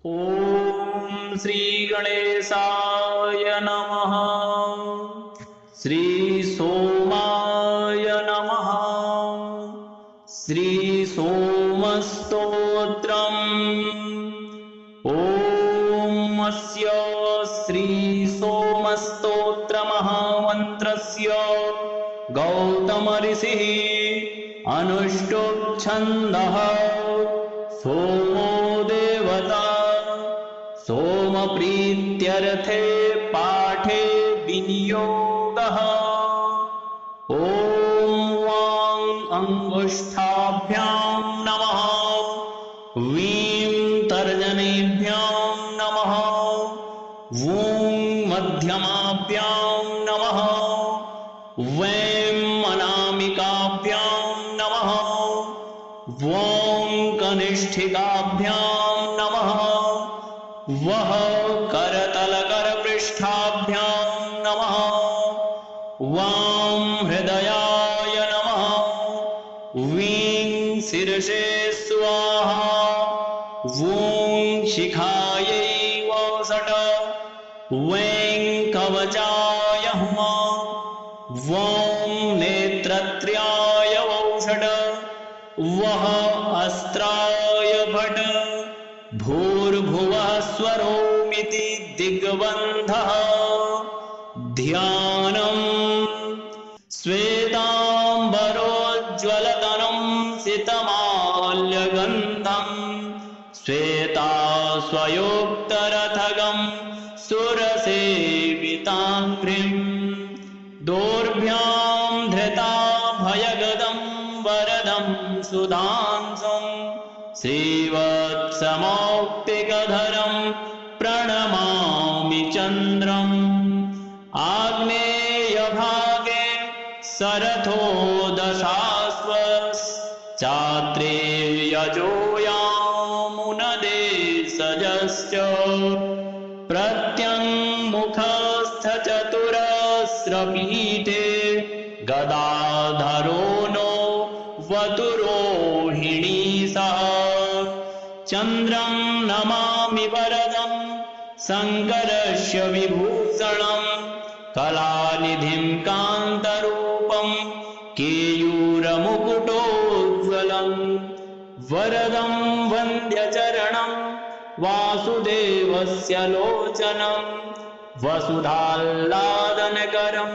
ॐ श्री गणेशाय नमः। श्री सोमाय नमः। श्री सोमस्तोत्रम्। ॐ अस्य श्री सोमस्तोत्रमहामन्त्रस्य गौतम ऋषिः अनुष्टुप् छन्दः सोमो देवता। सोम प्रीत्यर्थे पाठे विनियोगः। ॐ वां अंगुष्ठाभ्यां नमः। वीं तर्जनीभ्यां नमः। वूं मध्यमाभ्यां नमः। वैं अनामिकाभ्यां नमः। वों कनिष्ठिकाभ्यां नमः। वः करतलकरपृष्ठाभ्यां नमः। वां हृदयाय नमः। वीं शिरसे स्वाहा। वूं शिखायै वषट्। वैं कवचाय हुमा। वौं नेत्रत्र्याय वषट्। वः अस्त्राय भट्। भूर्भुवः स्वरोमिति दिग्बन्धः। ध्यानम् श्वेताम्बरोज्ज्वलतनं सितमाल्यगन्धं श्वेताश्वयोक्तरथगं सुरसेविताङ्घ्रिं। दोर्भ्यां धृताभयगदं वरदं सुधांसुं श्रीवत्समौक्तिकधरं प्रणमामि चन्द्रम्। आग्नेयभागे शरथो दशाश्वश्चात्रेयजोयामुनदे सजश्च। प्रत्यङ्मुखस्थचतुरस्रपीठे गदाधरो नो वतुरोहिणी सह। चन्द्रं नमामि वरदं शङ्करस्य विभूषणं। कलानिधिं कान्तरूपं केयूरमुकुटोज्ज्वलं। वरदं वन्द्यचरणं वासुदेवस्य लोचनं। वसुधाह्लादनकरं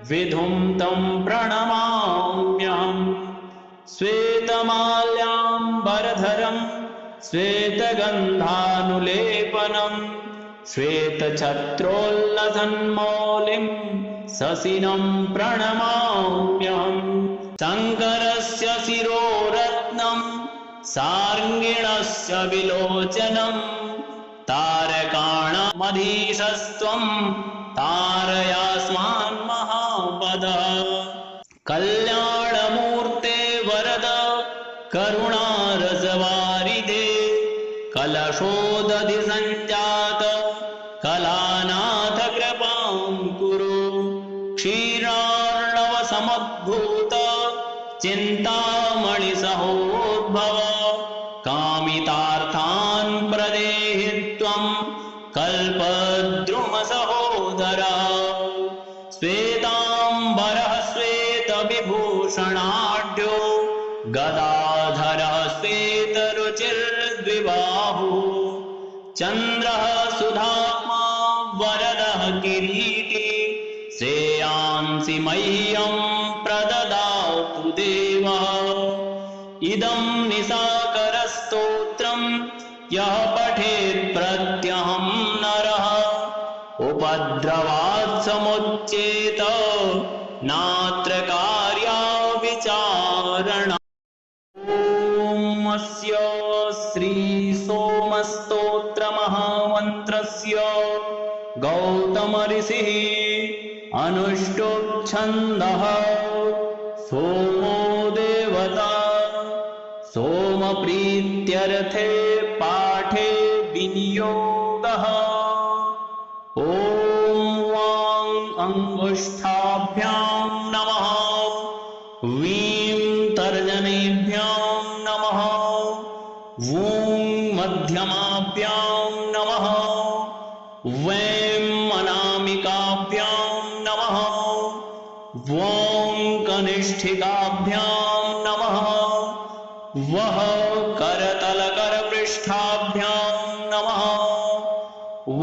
विधुं तं प्रणमाम्यहम्। श्वेतमाल्याम्बरधरं श्वेतगन्धानुलेपनं। श्वेतछत्रोल्लसन्मौलिं शशिनं प्रणमाम्यहम्। शङ्करस्य शिरोरत्नं सार्ङ्गिणस्य विलोचनं। तारकाणामधीशस्त्वं तारयास्मान् महापदः। कल्याणमूर्ते वरद करुणारसवारिधे। कलशोदधि सञ्जात कलानाथ कृपां कुरु। क्षीरार्णवसमुद्भूत चिन्तामणिसहोद्भव। कामितार्थान् प्रदेहि त्वं कल्पद्रुमसहोदरा। श्वेताम्बरः श्वेतविभूषणाढ्यो गदाधरः श्वेतरुचिर्द्विबाहुः। चन्द्रः सुधात्मा वरदः किरीटी। श्रेयांसि मह्यं प्रददातु देवः। इदं निशाकरस्तोत्रं यः पठेत् प्रत्यहं नरः। उपद्रवात् समुच्येत नात्र कार्या विचारणा। ॐ अस्य श्री सोमस्तोत्रमहामन्त्रस्य गौतम ऋषिः अनुष्टुप् छन्दः सोमो देवता। सोम प्रीत्यर्थे पाठे विनियोगः। ॐ वां अंगुष्ठाभ्यां नमः। वीं तर्जनीभ्यां नमः। वूं मध्यमा नमः वैं अनामिकाभ्यां नमः वों कनिष्ठिकाभ्यां नमः वः करतलकरपृष्ठाभ्यां नमः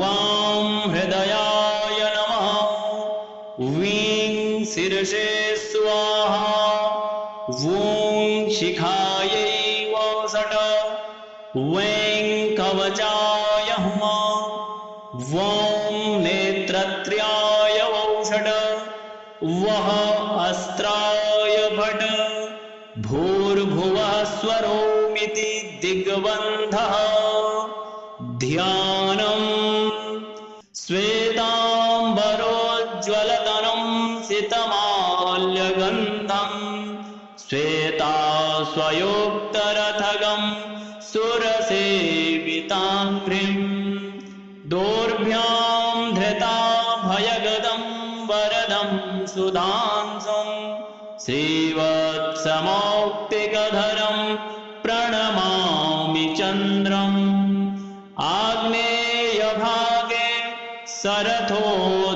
वां हृदयाय नमः वीं शिरसे स्वाहा वों शिखायै वषट् वैं कवचाय हुमा वों नेत्रत्र्याय वषट् वः अस्त्राय भट भूर्भुवः स्वरोमिति दिग्बन्धः ध्यानम् श्वेताम्बरोज्ज्वलतनं सितमाल्यगन्धम् श्वेताश्वयोक्तरथगं सुरसेविताङ्घ्रिम् दोर्भ्यां धृताभयगदं वरदं सुधांसं श्रीवत्समौक्तिकधरं प्रणमामि चन्द्रम् आग्नेयभागे सरथो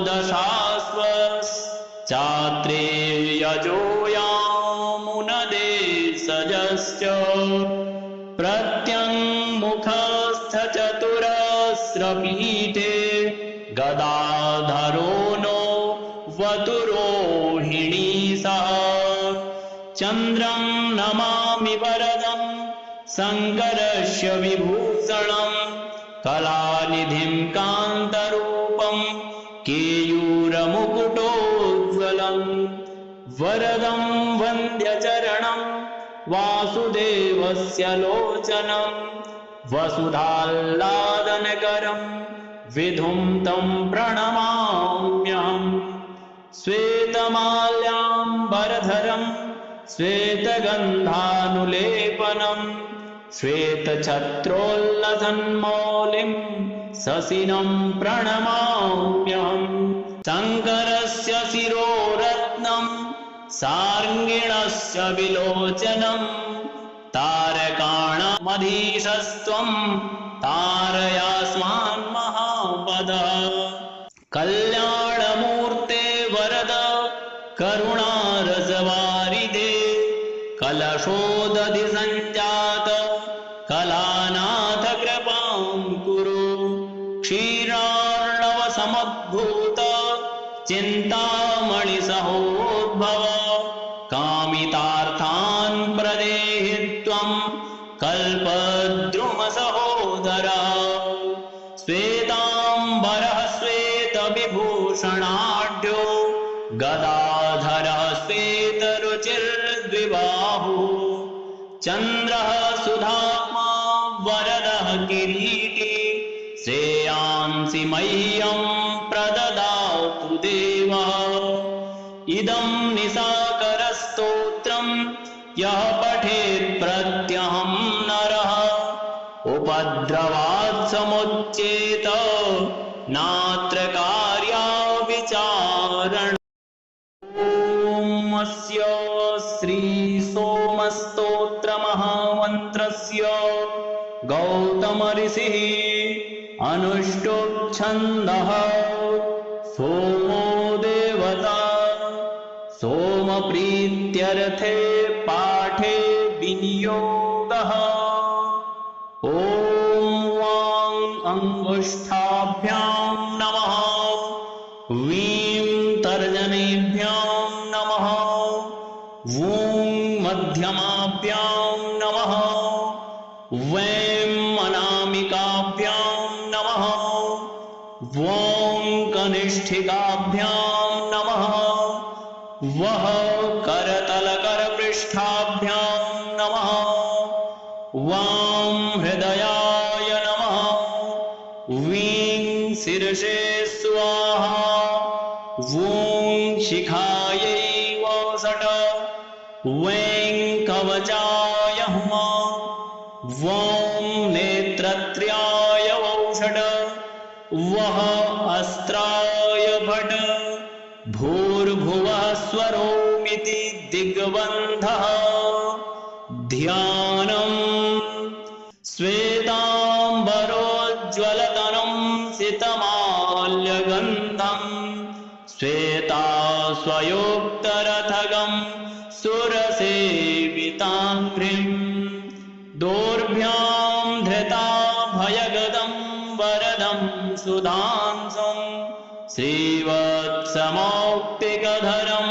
दशाश्वश्चात्रेयजोयामुनदे सजश्च प्रत्यङ्मुखस्थचतुरस्रपीठे गदाधरो नो वतुरोहिणी सह चन्द्रं नमामि वरदं शङ्करस्य विभूषणं कलानिधिं कान्तरूपं केयूरमुकुटोज्ज्वलं वरदं वन्द्यचरणं वासुदेवस्य लोचनं वसुधाल्लादनकरं विधुं तं प्रणमाम्यहम् श्वेतमाल्याम्बरधरं श्वेतगन्धानुलेपनं श्वेतछत्रोल्लसन्मौलिं शशिनं प्रणमाम्यहम् शङ्करस्य शिरोरत्नं सार्ङ्गिणस्य विलोचनं तारकाणामधीशस्त्वं तारयास्मान् महापदः कल्याणमूर्ते वरद करुणारसवारिधे कलशोदधि सञ्जात कलानाथ कृपां कुरु क्षीरार्णवसमुद्भूत चिन्तामणिसहोद्भव कामितार्थान् प्रदेहि त्वं कल्पद्रुमसहोदरा श्वेताम्बरः श्वेतविभूषणाढ्यो गदाधरः श्वेतरुचिर्द्विबाहुः चन्द्रः सुधात्मा वरदः किरीटी श्रेयांसि मह्यं प्रददातु देवः इदं निशाकरस्तोत्रं यः पठेत् प्रत्यहं नरः उपद्रवात् समुच्येत नात्र कार्या विचारण ॐ श्रीसोमस्तोत्रमहामन्त्रस्य गौतमऋषिः अनुष्टुप् छन्दः सोमो देवता सोमप्रीत्यर्थे पाठे विनियोगः ॐ वां अङ्गुष्ठाभ्यां नमः वीं तर्जनीभ्यां नमः वूं मध्यमाभ्यां नमः वैं अनामिकाभ्यां नमः वों कनिष्ठिकाभ्यां नमः वः करतलकरपृष्ठाभ्यां नमः वां हृदयाय नमः वीं शिरसे स्वाहा वों शिखायै वषट् वैं कवचाय हुमा वों नेत्रत्र्याय वषट् वः अस्त्राय भट भूर्भुवः स्वरोमिति दिग्बन्धः ध्यानम् श्वेताम्बरो वरदवरोज्ज्वलतनुं सितमाल्यगन्धं श्वेताश्वयुक्तरथगं सुरसेविताङ्घ्रिं दोर्भ्यां धृताभयगदं वरदं सुधांसुं श्रीवत्समौक्तिकधरं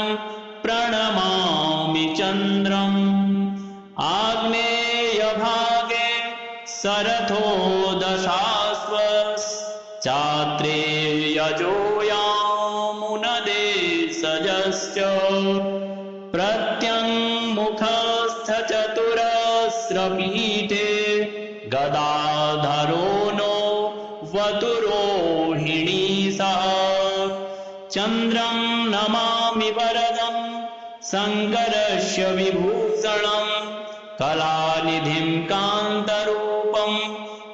प्रणमामि चन्द्रम् आग्नेयभागे सरथो दशाश्वश्चात्रेयजोयामुनदेशजश्च प्रत्यङ्मुखस्थचतुरस्रपीठे गदाधरो नो वतुरोहिणी सह चन्द्रं नमामि वरदं शङ्करस्य विभूषणं कलानिधिं कान्तरूपं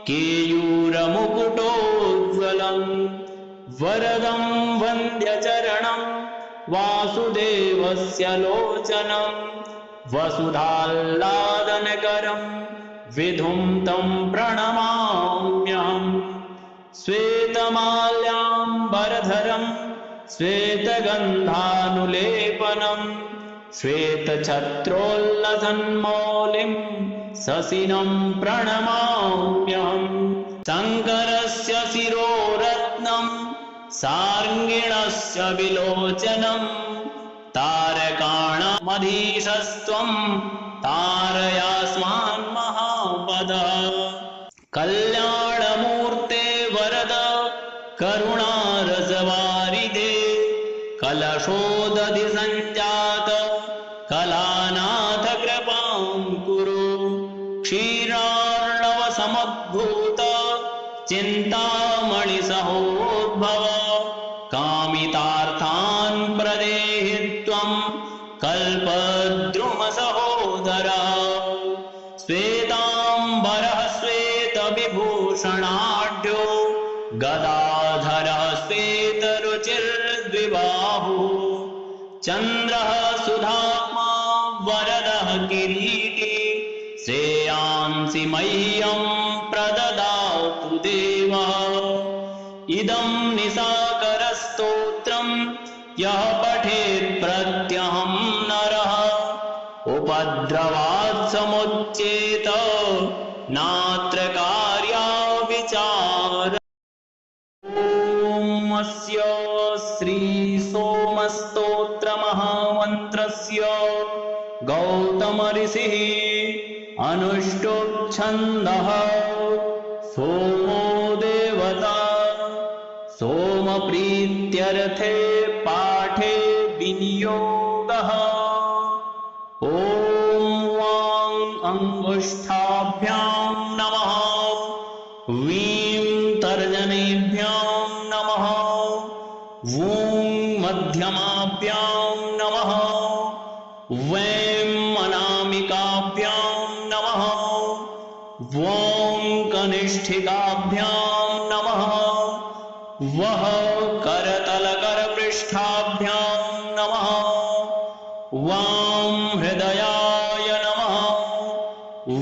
केयूरमुकुटोज्ज्वलं वरदं वन्द्यचरणं वासुदेवस्य लोचनं वसुधाल्लादनकरं विधुं तं प्रणमाम्यहम् श्वेतमाल्याम्बरधरं श्वेतगन्धानुलेपनं श्वेतछत्रोल्लसन्मौलिं शशिनं प्रणमाम्यहम् शङ्करस्य शिरोरत्नं सार्ङ्गिणस्य विलोचनं तारकाणामधीशस्त्वं तारयास्मान् महापदः कल्याणमूर्ते वरद करुणारसवारिधे कलशोदधि सञ्जात कलानाथ कृपां कुरु क्षीरार्णवसमुद्भूत चिन्तामणिसहोद्भव कामितार्थान् प्रदेहि त्वं कल्पद्रुमसहोदरा श्वेताम्बरः श्वेतविभूषणाढ्यो गदाधरः श्वेतरुचिर्द्विबाहुः चन्द्रः सुधात्मा वरदः किरीटी श्रेयांसि मह्यं प्रददातु देवः इदं निशाकरस्तोत्रं यः पठेत् प्रत्यहं नरः उपद्रवात् समुच्येत नात्र कार्या विचार स्य श्रीसोमस्तोत्रमहामन्त्रस्य गौतम ऋषिः अनुष्टुप् छन्दः सोमो देवता सोमप्रीत्यर्थे पाठे विनियोगः ॐ वां अङ्गुष्ठाभ्यां नमः वीं तर्जनीभ्यां नमः वूं मध्यमाभ्यां नमः वैं अनामिकाभ्यां नमः वौं कनिष्ठिकाभ्यां नमः वः करतलकरपृष्ठाभ्यां नमः वां हृदयाय नमः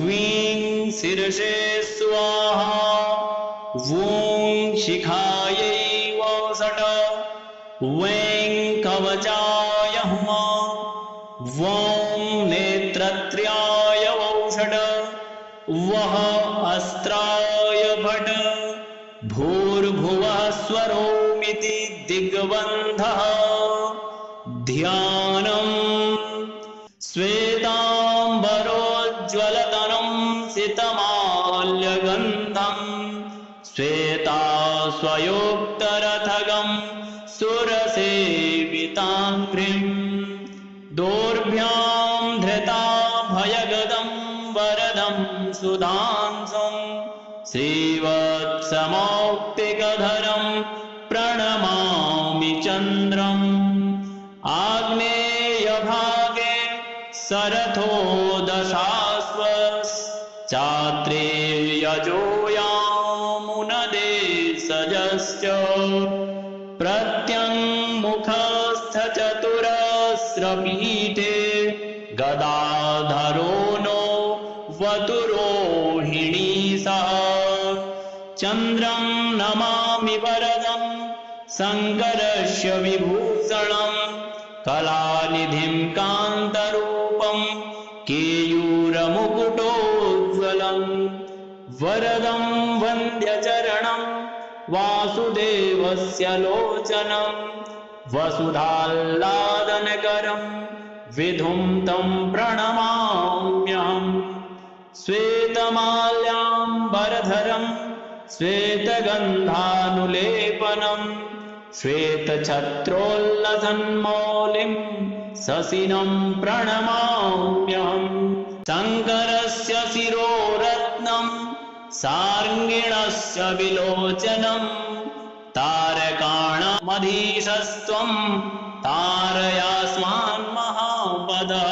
वीं शिरसे स्वाहा वूं शिखायै वषट् वैं कवचाय हुमा वौं नेत्रत्र्याय वषट् वः अस्त्राय भट भूर्भुवः स्वरोमिति दिग्बन्धः ध्यानम् श्वेताम्बरोज्ज्वलतनुं सितमाल्यगन्धं श्वेताश्वयुक्तरथगं सुरसेविताङ्घ्रिं दोर्भ्यां धृताभयगदं वरदं सुधांसुं श्रीवत्समौक्तिकधरं प्रणमामि चन्द्रम् आग्नेयभागे सरथो दशाश्वश्चात्रेयजोयामुनदेशजश्च प्रत्यङ्मुखस्थचतुरस्रपीठे गदाधरो नो वतुरोहिणी सह चन्द्रं नमामि वरदं शङ्करस्य विभूषणं कलानिधिं कान्तरूपं केयूरमुकुटोज्ज्वलं वरदं वन्द्यचरणं वासुदेवस्य लोचनं वसुधाल्लादनकरं विधुं तं प्रणमाम्यहम् श्वेतमाल्याम्बरधरं श्वेतगन्धानुलेपनं श्वेतछत्रोल्लसन्मौलिं शशिनं प्रणमाम्यहम् शङ्करस्य शिरोरत्नं सार्ङ्गिणस्य विलोचनं तारकाणामधीशस्त्वं तारयास्मान् महापदः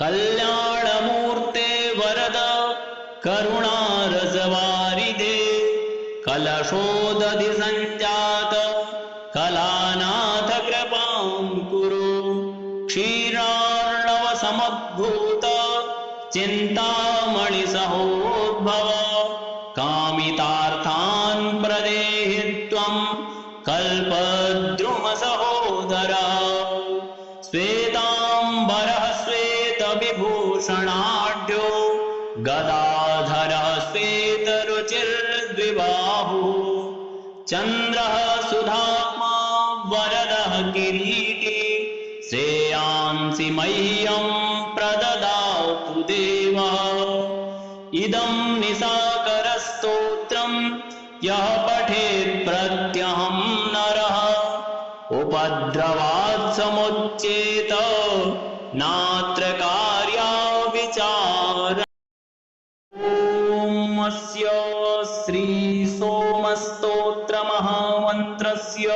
कल्याणमूर्ते वरद करुणारसवारिधे कलशोदधि सञ्जात कलानाथ कृपां कुरु क्षीरार्णवसमुद्भूत चिन्तामणिसहोद्भव कामितार्थान् प्रदेहि त्वं कल्पद्रुमसहोदरा श्वेताम्बरः श्वेतविभूषणाढ्यो गदाधरः श्वेतरुचिर्द्विबाहुः चन्द्रः सुधात्मा वरदः किरीटी श्रेयांसि मह्यं प्रददातु देवः इदं निशाकरस्तोत्रं यः पठेत् प्रत्यहं नरः उपद्रवात् समुच्येत नात्र कार्या विचार ॐ अस्य श्रीसोमस्तोत्रमहामन्त्रस्य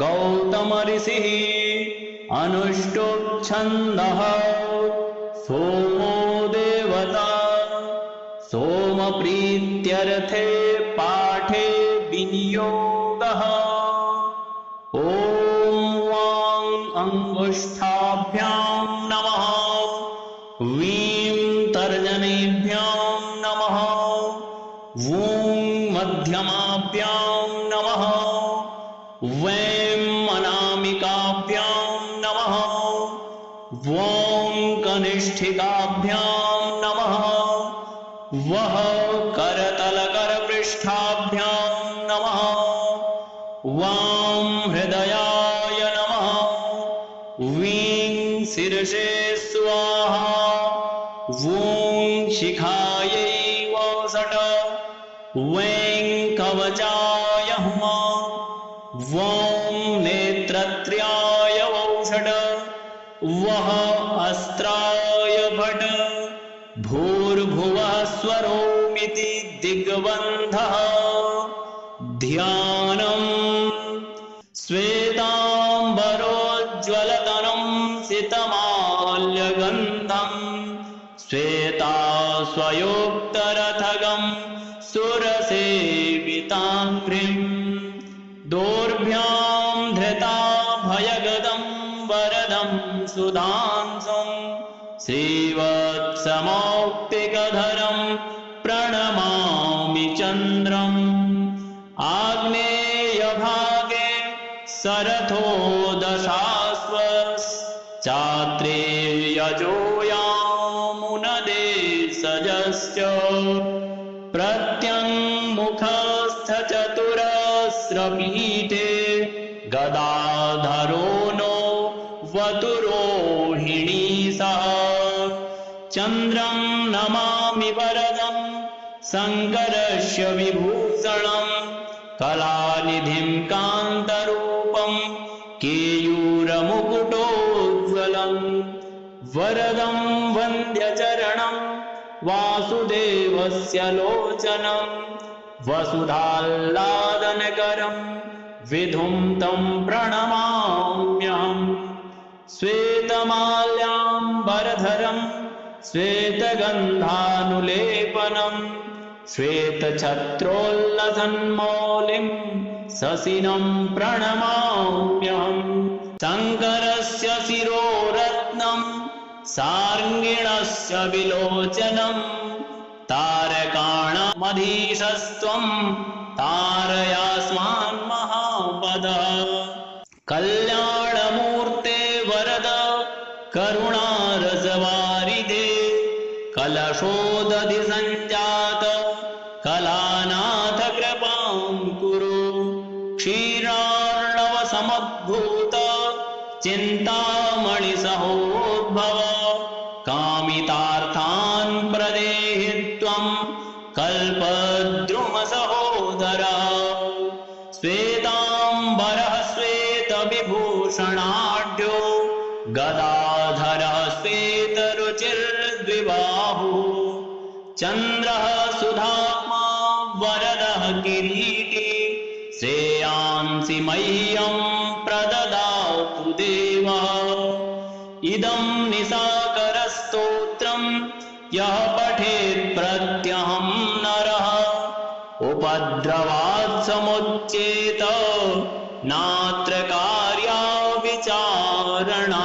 गौतमऋषिः अनुष्टुप् छन्दः सोमो देवता सोमप्रीत्यर्थे पाठे विनियोगः ॐ वां अङ्गुष्ठाभ्यां नमः वीं तर्जनीभ्यां नमः वूं मध्यमाभ्यां नमः वैं अनामिकाभ्यां नमः वौं कनिष्ठिकाभ्यां नमः वः करतलकरपृष्ठाभ्यां नमः वां हृदयाय नमः वीं शिरसे स्वाहा वूं शिखायै वषट् वैं कवचाय हुमा वौं नेत्रत्र्याय वौषट् वः अस्त्राय भट् भूर्भुवः स्वरोमिति दिग्बन्धः ध्यानम् श्वेताम्बरोज्ज्वलतनं सितमाल्यगन्धं श्वेताश्वयोक्तरथगं सुरसेविताङ्घ्रिं दोर्भ्यां धृताभयगदं वरदं सुधांसुं श्रीवत्समौक्तिकधरं प्रणमामि चन्द्रम् आग्नेयभागे सरथो दशाश्वश्चात्रेयजोयामुनदेशजश्च प्रत्यङ्मुखस्थचतुरस्रपीठे गदाधरो नो वतुरोहिणी सह चन्द्रं नमामि वरदं शङ्करस्य विभूषणं कलानिधिं कान्तरूपं केयूरमुकुटोज्ज्वलं वरदं वन्द्यचरणं वासुदेवस्य लोचनं वसुधाल्लादनकरं विधुं तं प्रणमाम्यहम् श्वेतमाल्याम्बरधरं श्वेतगन्धानुलेपनं श्वेतछत्रोल्लसन्मौलिं शशिनं प्रणमाम्यहम् शङ्करस्य शिरोरत्नं सार्ङ्गिणस्य विलोचनं तारकाणामधीशस्त्वं तारयास्मान् महापदः कल्याणमूर्ते वरद करुणारसवारिधे कलशोदधि सञ्जात कलानाथ कृपां कुरु क्षीरार्णव समुद्भूत चिन्तामणिसहोद्भव कामितार्थान् प्रदेहि त्वं कल्पद्रुमसहोदरा श्वेताम्बरः श्वेतविभूषणाढ्यो गदाधरः श्वेतरुचिर्द्विबाहुः चन्द्रः सुधात्मा वरदः किरीटी श्रेयांसि मह्यं प्रददातु देवः इदं निशाकरस्तोत्रं यः पठेत् प्रत्यहं नरः उपद्रवात् समुच्येत नात्र कार्या विचारणा।